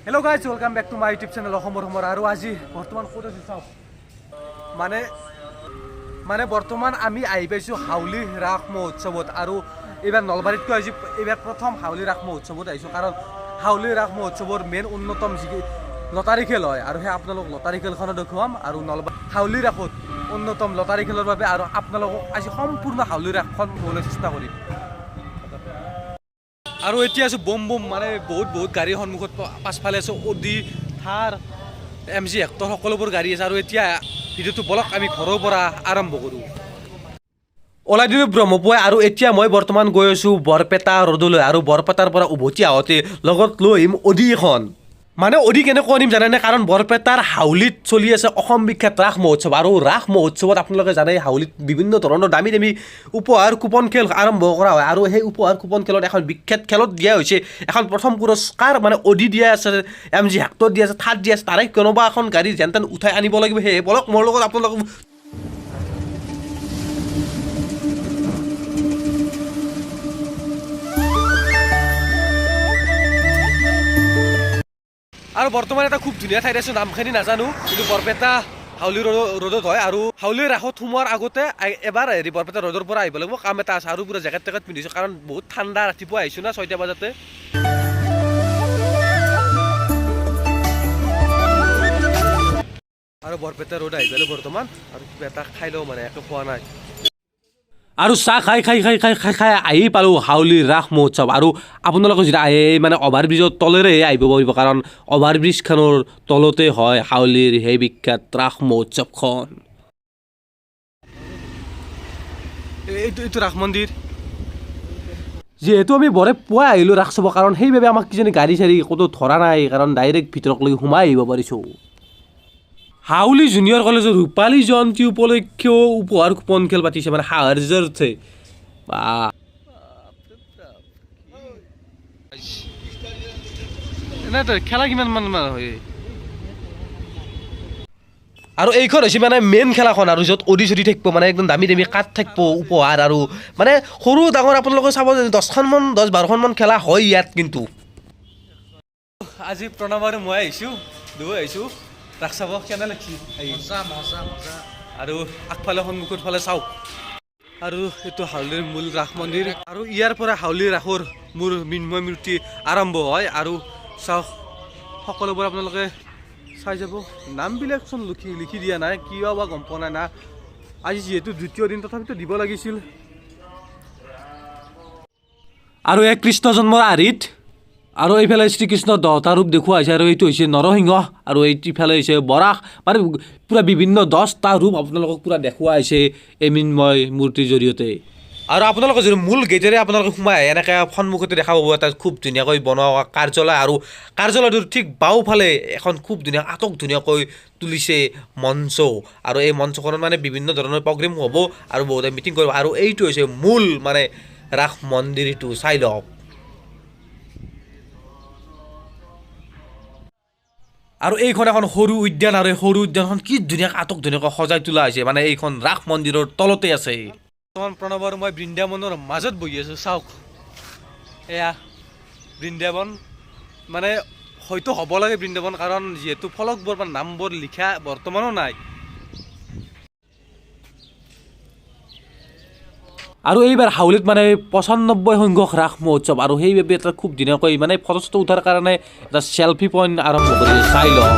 Hello guys, welcome back to my YouTube channel অসমৰ সমৰ আৰু আজি বৰ্তমান ক'ত আছো চাওক মানে বৰ্তমান আমি আহি পাইছোঁ হাউলি ৰাস মহোৎসৱত আৰু এইবাৰ নলবাৰীতকৈ আজি এইবাৰ প্ৰথম হাউলি ৰাস মহোৎসৱত আহিছোঁ কাৰণ হাউলি ৰাস মহোৎসৱৰ মেইন অন্যতম যি লটাৰী খেল হয় আৰু সেই আপোনালোক লটাৰী খেলখনো দেখুৱাম আৰু নলবাৰী হাউলি ৰাসত অন্যতম লটাৰী খেলৰ বাবে আৰু আপোনালোকক আজি সম্পূৰ্ণ হাউলি ৰাসখন চাবলৈ চেষ্টা কৰিম আৰু এতিয়া আছো বম মানে বহুত গাড়ী সন্মুখত পাছফালে আছো অডি থাৰ MG হেক্টৰ সকলোবোৰ গাড়ী আছে আৰু এতিয়া ভিডিঅ'টো বলক আমি ঘৰৰ পৰা আৰম্ভ কৰোঁ ওলাই দিলোঁ ব্ৰহ্মপুৱাই আৰু এতিয়া মই বৰ্তমান গৈ আছোঁ বৰপেটা ৰোডলৈ আৰু বৰপেটাৰ পৰা উভতি আহোঁতে লগত লৈ আহিম অডি এখন মানে অডি কেনেকৈ আনিম জানেনে কাৰণ বৰপেটাৰ হাউলিত চলি আছে অসম বিখ্যাত ৰাস মহোৎসৱ আৰু ৰাস মহোৎসৱত আপোনালোকে জানে হাউলিত বিভিন্ন ধৰণৰ দামী উপহাৰ কুপন খেল আৰম্ভ কৰা হয় আৰু সেই উপহাৰ কুপন খেলত এখন বিখ্যাত খেলত দিয়া হৈছে এখন প্ৰথম পুৰস্কাৰ মানে অডি দিয়া আছে MG হেক্টৰ দিয়া আছে থাৰ্ড দিয়া আছে তাৰে কোনোবা এখন গাড়ী যেন তেন উঠাই আনিব লাগিব সেয়ে বলক মোৰ লগত আপোনালোক আৰু বৰ্তমান এটা খুব ধুনীয়া ঠাইত আছোঁ নামখিনি নাজানো কিন্তু বৰপেটা হাউলি ৰোডত হয় আৰু হাউলি ৰাসত সোমোৱাৰ আগতে এবাৰ বৰপেটা ৰোডৰ পৰা আহিব লাগিব কাম এটা আছে আৰু পুৰা জেকেট টেকেট পিন্ধিছোঁ কাৰণ বহুত ঠাণ্ডা ৰাতিপুৱা আহিছোঁ না 6টা বজাতে আৰু বৰপেটা ৰোড আহি গ'লো বৰ্তমান আৰু কিবা এটা খাই লওঁ মানে একো খোৱা নাই আৰু চাহ খাই আহি পালোঁ হাউলি ৰাস মহোৎসৱ আৰু আপোনালোকে যদি আহে মানে অভাৰব্ৰিজৰ তলেৰে আহিব পাৰিব কাৰণ অভাৰব্ৰিজখনৰ তলতে হয় হাউলিৰ সেই বিখ্যাত ৰাস মহোৎসৱখন এইটো ৰাস মন্দিৰ যিহেতু আমি বৰে পুৱাই আহিলোঁ ৰাস চাব কাৰণ সেইবাবে আমাক কিজানি গাড়ী চাড়ী ক'তো ধৰা নাই কাৰণ ডাইৰেক্ট ভিতৰলৈকে সোমাই আহিব পাৰিছোঁ হাউলি জুনিয়ৰ কলেজৰ ৰূপালী জয়ন্তী উপলক্ষেও উপহাৰ কুপন খেল পাতিছে মানে হাজাৰ উঠে খেলা কিমান হয় আৰু এইখন হৈছে মানে মেইন খেলাখন আৰু য'ত অডি চডি থাকিব মানে একদম দামী কাঠ থাকিব উপহাৰ আৰু মানে সৰু ডাঙৰ আপোনালোকে চাব 10-12খনমান খেলা হয় ইয়াত কিন্তু আজি প্ৰণৱ আৰু মই আহিছোঁ আহিছোঁ ৰাস চাব কেনে লাগছি আৰু আগফালে সন্মুখৰ ফালে চাওক আৰু এইটো হাউলিৰ মূল ৰাস মন্দিৰ আৰু ইয়াৰ পৰা হাউলি ৰাসৰ মোৰ মৃন্ময় মূৰ্তি আৰম্ভ হয় আৰু চাওক সকলোবোৰ আপোনালোকে চাই যাব নামবিলাকচোন লিখি দিয়া নাই কিয় বা গম পোৱা নাই না আজি যিহেতু দ্বিতীয় দিন তথাপিতো দিব লাগিছিল আৰু এক কৃষ্ণ জন্মৰ আৰিত আৰু এইফালে শ্ৰীকৃষ্ণ 10টা ৰূপ দেখুওৱা হৈছে আৰু এইটো হৈছে নৰসিংহ আৰু এইফালে হৈছে বৰাহ মানে পূৰা বিভিন্ন 10টা ৰূপ আপোনালোকক পূৰা দেখুওৱা হৈছে এই মৃন্ময় মূৰ্তিৰ জৰিয়তে আৰু আপোনালোকে যদি মূল গেটেৰে আপোনালোকে সোমাই এনেকৈ সন্মুখতে দেখা পাব এটা খুব ধুনীয়াকৈ বনোৱা কাৰ্যালয় আৰু কাৰ্যালয়টোৰ ঠিক বাওঁফালে এখন খুব ধুনীয়াকৈ তুলিছে মঞ্চ আৰু এই মঞ্চখনত মানে বিভিন্ন ধৰণৰ প্ৰগ্ৰেম হ'ব আৰু বহুতে মিটিং কৰিব আৰু এইটো হৈছে মূল মানে ৰাস মন্দিৰটো চাই লওক আৰু এইখন এখন সৰু উদ্যান আৰু এই সৰু উদ্যানখন কি ধুনীয়াকৈ সজাই তোলা হৈছে মানে এইখন ৰাস মন্দিৰৰ তলতে আছে বৰ্তমান প্ৰণৱ আৰু মই বৃন্দাবনৰ মাজত বহি আছোঁ চাওক এয়া বৃন্দাবন মানে হয়তো হ'ব লাগে বৃন্দাবন কাৰণ যিহেতু ফলকবোৰ বা নামবোৰ লিখা বৰ্তমানো নাই আৰু এইবাৰ হাউলিত মানে 95 সংখ্যক ৰাস মহোৎসৱ আৰু সেইবাবে এটা খুব ধুনীয়াকৈ মানে ফটো চটো উঠাৰ কাৰণে এটা চেলফি পইণ্ট আৰম্ভ কৰি চাই লওঁ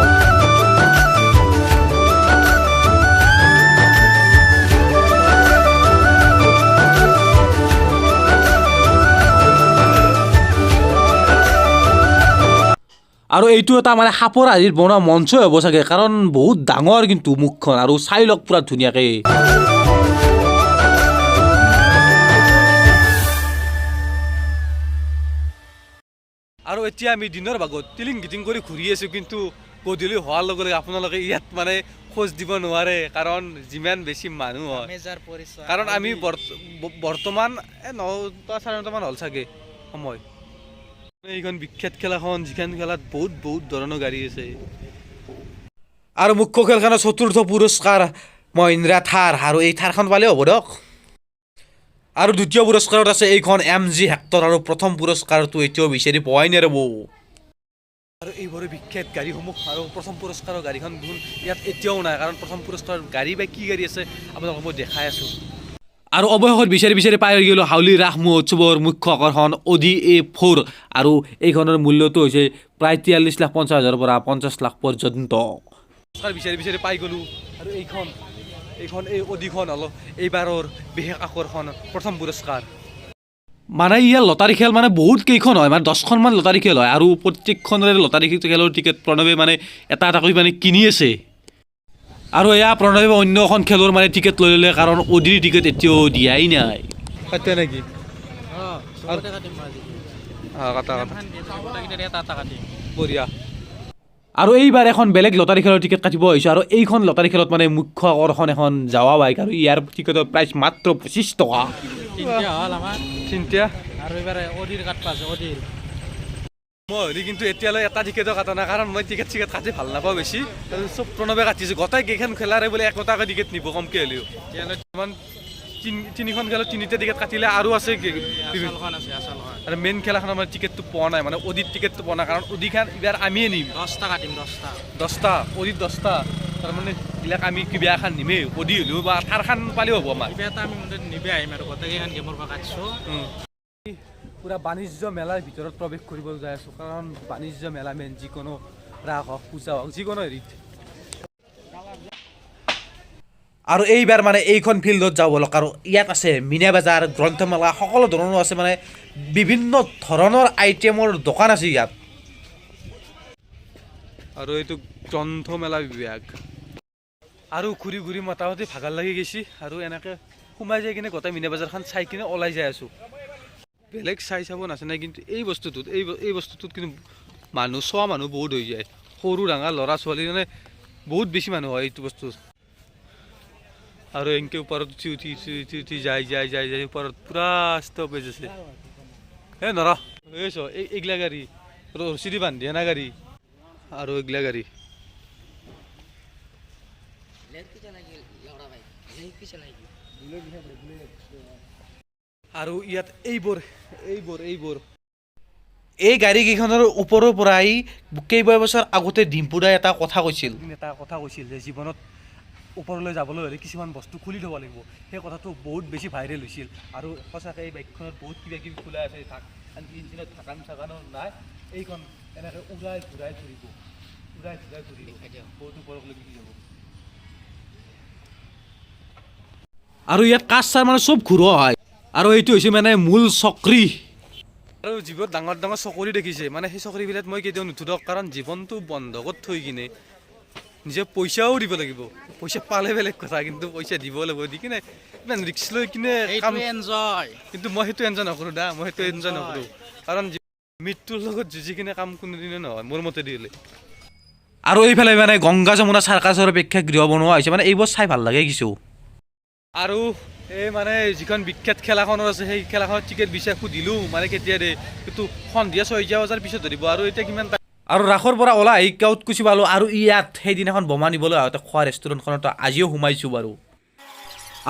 আৰু এইটো এটা মানে সাপৰ আৰ্হিত বনোৱা মঞ্চই হ'ব চাগে কাৰণ বহুত ডাঙৰ কিন্তু মুখখন আৰু চাই লওক পূৰা ধুনীয়াকৈ আৰু এতিয়া আমি দিনৰ ভাগত টিলিং গিটিং কৰি ঘূৰি আছোঁ কিন্তু গধূলি হোৱাৰ লগে লগে আপোনালোকে ইয়াত মানে খোজ দিব নোৱাৰে কাৰণ যিমান বেছি মানুহ হয় কাৰণ আমি বৰ্তমান 9টা 9:30মান হ'ল চাগে সময় এইখন বিখ্যাত খেলাখন যিখন খেলাত বহুত ধৰণৰ গাড়ী আছে আৰু মুখ্য খেলখনৰ 4ৰ্থ পুৰস্কাৰ মহিন্দ্ৰা থাৰ আৰু এই থাৰখন পালে হ'ব দিয়ক আৰু দ্বিতীয় পুৰস্কাৰত আছে এইখন MG হেক্টৰ আৰু প্ৰথম পুৰস্কাৰটো এতিয়াও বিচাৰি পোৱাই নাই ৰ'ব আৰু এইবোৰে বিখ্যাত গাড়ীসমূহ আৰু প্ৰথম পুৰস্কাৰৰ গাড়ীখন দেখোন ইয়াত এতিয়াও নাই, কাৰণ প্ৰথম পুৰস্কাৰৰ গাড়ী বা কি গাড়ী আছে আপোনালোকক মই দেখাই আছোঁ। আৰু অৱশেষত বিচাৰি বিচাৰি পাই গ'লোঁ হাউলি ৰাস মহোৎসৱৰ মুখ্য আকৰ্ষণ অডি A4, আৰু এইখনৰ মূল্যটো হৈছে প্ৰায় 43,50,000 পৰা 50 লাখ পৰ্যন্ত। বিচাৰি বিচাৰি পাই গ'লোঁ, আৰু এইখন এই অডিখন অলপ এইবাৰৰ বিশেষ আকৰ্ষণ প্ৰথম পুৰস্কাৰ। মানে ইয়াৰ লটাৰী খেল মানে বহুত কেইখন হয়, মানে 10খনমান লটাৰী খেল হয়, আৰু প্ৰত্যেকখনৰে লটাৰী খেলৰ টিকেট প্ৰণৱে মানে এটা এটাকৈ মানে কিনি আছে। আৰু এয়া প্ৰণৱে অন্য এখন খেলৰ মানে টিকেট লৈ ল'লে, কাৰণ অডিৰ টিকেট এতিয়াও দিয়াই নাই। কাটে নেকি? বঢ়িয়া। আৰু এইবাৰ এখন বেলেগ লটাৰী খেলৰ টিকেট কাটিব আহিছোঁ, আৰু এইখন লটাৰী খেলত মানে মুখ্য আকৰ্ষণ এখন যাৱা বাইক, আৰু ইয়াৰ টিকেটৰ প্ৰাইচ মাত্ৰ 25 টকা। চিন্তা আৰু এইবাৰ অডিৰ কাটবা আছে অডিৰ। মই হ'লে কিন্তু এতিয়ালৈ এটা টিকেটো কাটা নাই, কাৰণ মই টিকেট কাটি ভাল নাপাওঁ বেছি। চব প্ৰণৱে কাটিছোঁ, গোটেই কেইখন খেলাৰে বোলে একোটাকৈ টিকেট নিব কমকৈ হ'লেও। ইমান তিনিখন খেলত তিনিটা টিকেট কাটিলে আৰু আছে, আৰু মেইন খেলাখনৰ মানে টিকেটটো পোৱা নাই, মানে অডিৰ টিকেটটো পোৱা নাই, কাৰণ অডিখন এইবাৰ আমিয়ে নিম। 10টা কাটিম, 10টা অডিত 10টা, তাৰমানে এইবিলাক আমি কিবা এখন নিমেই, অডি হ'লেও বা থাৰখন পালেও হ'ব আমাৰ। কিবা এটা আমি নিবি আহিম আৰু গোটেইকেইখন গেমৰ পৰা কাটিছোঁ। পূৰা বাণিজ্য মেলাৰ ভিতৰত প্ৰৱেশ কৰিব যাই আছোঁ, কাৰণ বাণিজ্য মেলা মেইন যিকোনো ৰাস হওক পূজা হওক যিকোনো হেৰিত। আৰু এইবাৰ মানে এইখন ফিল্ডত যাওঁ বলক, আৰু ইয়াত আছে মীনা বজাৰ, গ্ৰন্থমেলা, সকলো ধৰণৰ আছে, মানে বিভিন্ন ধৰণৰ আইটেমৰ দোকান আছে ইয়াত। আৰু এইটো গ্ৰন্থমেলা বিভাগ। আৰু ঘূৰি ঘূৰি মোটামুটি ভাগৰ লাগি গৈছে, আৰু এনেকৈ সোমাই যাই কিনে গোটেই মীনা বজাৰখন চাই কিনে ওলাই যাই আছোঁ। বেলেগ চাই চাব নাজানে, কিন্তু এই বস্তুটোত কিন্তু মানুহ বহুত হৈ যায়, সৰু ডাঙৰ ল'ৰা ছোৱালী মানে বহুত বেছি মানুহ হয় এইটো বস্তুত। আৰু এনেকৈ ওপৰত উঠি যাই ওপৰত পূৰা ষ্টপেজ আছে। এই নৰা এইগিলা গাড়ী ৰছী বান্ধি আনা গাড়ী, আৰু এইগিলা গাড়ী। আৰু ইয়াত এইবোৰ এই গাড়ীকেইখনৰ ওপৰৰ পৰাই কেইবাবছৰ আগতে ডিম্পুদাই এটা কথা কৈছিল যে জীৱনত ওপৰলৈ যাবলৈ হ'লে কিছুমান বস্তু খুলি থ'ব লাগিব। সেই কথাটো বহুত বেছি ভাইৰেল হৈছিল, আৰু সঁচাকৈ এই বাইকখনত বহুত কিবা কিবি খোলা আছে, ইঞ্জিনত ঢাকান চাকানো নাই। এইখন এনেকৈ উৰাই ঘূৰাই ঘূৰিব, বহুত ওপৰলৈ গুচি যাব। আৰু ইয়াত কাঠ চাৰ মানে চব ঘূৰোৱা হয়, আৰু এইটো হৈছে মানে মূল চক্ৰী। আৰু জীৱনত ডাঙৰ ডাঙৰ চকৰি দেখিছে, মানে সেই চকৰিবিলাক মই কেতিয়াও নুঠো দিয়ক, কাৰণ জীৱনটো বন্ধকত থৈ কিনে নিজে পইচাও দিব লাগিব। পইচা পালে বেলেগ কথা, কিন্তু পইচা দিব লাগিব, দি কিনে ইমান ৰিক্স লৈ কিনে এনজয়। কিন্তু মই সেইটো এনজয় নকৰোঁ কাৰণ মৃত্যুৰ লগত যুঁজি কিনে কাম কোনোদিনে নহয় মোৰ মতে দিলে। আৰু এইফালে মানে গংগা যমুনা চাৰ্কাছৰ প্ৰেক্ষাগৃহ বনোৱা হৈছে, মানে এইবোৰ চাই ভাল লাগে কিছু। আৰু এই মানে যিখন বিখ্যাত খেলাখনৰ আছে, সেই খেলাখনৰ টিকেট বিচাৰি সুধিলোঁ, মানে কেতিয়া দিয়ে, কিন্তু সন্ধিয়া 6 বজাৰ পিছত ধৰিব, আৰু এতিয়া কিমান। আৰু ৰাসৰ পৰা ওলাই আহি কেওট কুচি পালোঁ, আৰু ইয়াত সেইদিনাখন বোমা নিবলৈ আহোঁতে খোৱা ৰেষ্টুৰেণ্টখনত আজিও সোমাইছোঁ বাৰু।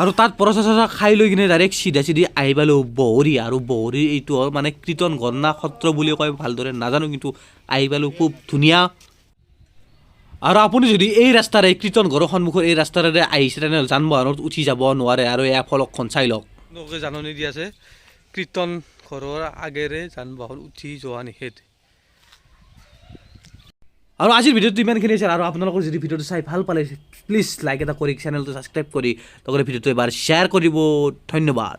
আৰু তাত প্ৰচেছা খাই লৈ কিনে ডাইৰেক্ট চিধা আহি পালোঁ বহৰী, আৰু বহৰীৰ এইটো হ'ল মানে কীৰ্তন গণনা সত্ৰ বুলি কয়, ভালদৰে নাজানো, কিন্তু আহি পালোঁ খুব ধুনীয়া। আৰু আপুনি যদি এই ৰাস্তাৰে কীৰ্তন ঘৰৰ সন্মুখৰ এই ৰাস্তাৰে আহিছে, তেনেহ'লে যান বাহনত উঠি যাব নোৱাৰে, আৰু এয়া ফলকখন চাই লওক। জাননী দি আছে কীৰ্তন ঘৰৰ আগেৰে যান বাহন উঠি যোৱা নিষেধ। আৰু আজিৰ ভিডিঅ'টো ইমানখিনি আছিল, আৰু আপোনালোকৰ যদি ভিডিঅ'টো চাই ভাল পালে প্লিজ লাইক এটা কৰি চেনেলটো ছাবস্ক্ৰাইব কৰি লগতে ভিডিঅ'টো এবাৰ শ্বেয়াৰ কৰিব। ধন্যবাদ।